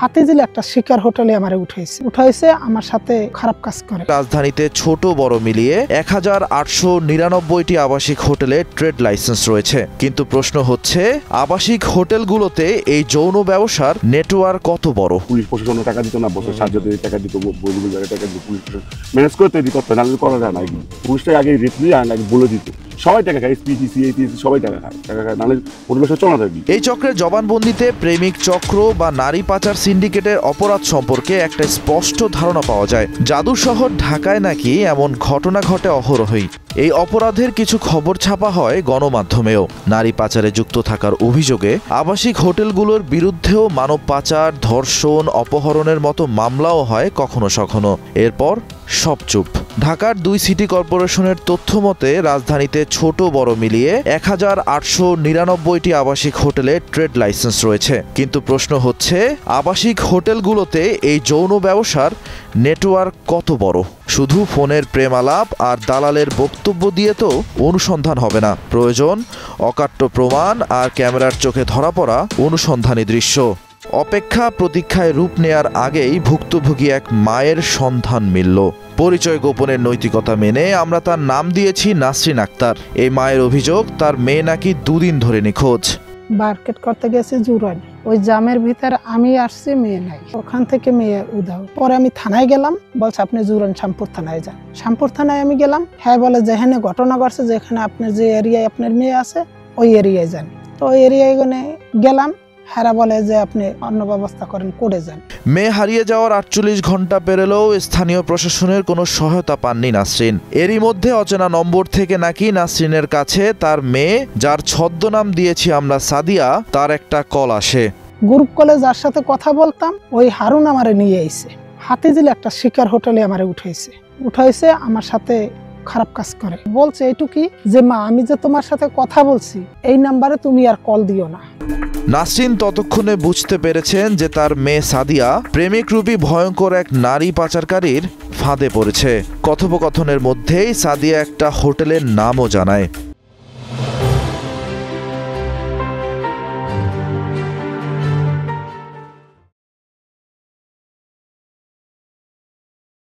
হাতিঝিলে একটা শিকার হোটেলে আমারে উঠাইছে আমার সাথে খারাপ কাজ করে। রাজধানীতে ছোট বড় মিলিয়ে 1899টি আবাসিক হোটেলে ট্রেড লাইসেন্স রয়েছে, কিন্তু প্রশ্ন হচ্ছে আবাসিক হোটেলগুলোতে এই যৌন ব্যবসার নেটওয়ার্ক কত বড়? পুলিশ প্রশাসন টাকা দিত না, বছর 7,000 টাকা দিত, বইগুলো টাকা দিত, পুলিশ ম্যানেজ করে তৈরি করতে না করা যায় না। পুলিশটাই আগে রেট নিয়ে আগে বলে দিত, সবাই টাকা খায়, এসপিটিসি এইটিসি সবাই টাকা খায়, নাহলে হোটেলের চলা থাকবে। এই চক্রের জবানবন্দিতে প্রেমিক চক্র বা নারী পাচার সিন্ডিকেটের অপরাধ সম্পর্কে একটা স্পষ্ট ধারণা পাওয়া যায়। জাদু শহর ঢাকায় নাকি এমন ঘটনা ঘটে অহরহই। এই অপরাধের কিছু খবর ছাপা হয় গণমাধ্যমেও। নারী পাচারে যুক্ত থাকার অভিযোগে আবাসিক হোটেলগুলোর বিরুদ্ধেও মানব পাচার, ধর্ষণ, অপহরণের মতো মামলাও হয় কখনো সখনো। এরপর সব চুপ। ঢাকার 2 সিটি কর্পোরেশনের তথ্য মতে রাজধানীতে ছোট বড় মিলিয়ে 1899টি আবাসিক হোটেলে ট্রেড লাইসেন্স রয়েছে, কিন্তু প্রশ্ন হচ্ছে আবাসিক হোটেলগুলোতে এই যৌন ব্যবসার নেটওয়ার্ক কত বড়? শুধু ফোনের প্রেমালাপ আর দালালের বক্তব্য দিয়ে তো অনুসন্ধান হবে না, প্রয়োজন অকাট্য প্রমাণ আর ক্যামেরার চোখে ধরা পড়া অনুসন্ধানী দৃশ্য। অপেক্ষা প্রতীক্ষায় রূপ নেয়ার আগেই ভুক্তভোগী এক মায়ের সন্ধান মিলল। পরিচয় গোপনের নৈতিকতা মেনে আমরা তার নাম দিয়েছি নাসরিন আক্তার। এই মায়ের অভিযোগ তার মেয়ে নাকি 2 দিন ধরে নিখোঁজ। মার্কেট করতে গেছি জুরাইন, ওই জামের ভিতরে আমি আসছি, মেয়ে নাই, ওখান থেকে মেয়ে উধাও। পরে আমি থানায় গেলাম, বলছে আপনি জুরাইন শ্যামপুর থানায় যান। শ্যামপুর থানায় আমি গেলাম, হ্যাঁ বলে যেখানে ঘটনা ঘটছে, যেখানে আপনার যে এরিয়ায় আপনার মেয়ে আছে ওই এরিয়ায় যান। তো ওই এরিয়ায় গেলাম, হারা বলে যে আপনি অন্য ব্যবস্থা করেন, করে যান। মেয়ে হারিয়ে যাওয়ার 48 ঘন্টা পেরোলেও স্থানীয় প্রশাসনের কোনো সহায়তা পাননি নাসরিন। এরই মধ্যে অচেনা নম্বর থেকে নাকি নাসরিনের কাছে তার মেয়ে, যার ছদ্মনাম দিয়েছি আমরা সাদিয়া, তার একটা কল আসে। গ্রুপ কলে যার সাথে কথা বলতাম ওই হারুন আমারে নিয়ে আইছে, হাতিঝিলে একটা শিকার হোটেলে আমারে উঠাইছে আমার সাথে খারাপ কাজ করে। বলছে এইটুকি যে মা, আমি যে তোমার সাথে কথা বলছি এই নাম্বারে তুমি আর কল দিও না। নাসরিন ততক্ষণে বুঝতে পেরেছেন যে তার মেয়ে সাদিয়া প্রেমিকরূপী ভয়ঙ্কর এক নারী পাচারকারীর ফাঁদে পড়েছে। কথোপকথনের মধ্যেই সাদিয়া একটা হোটেলের নামও জানায়।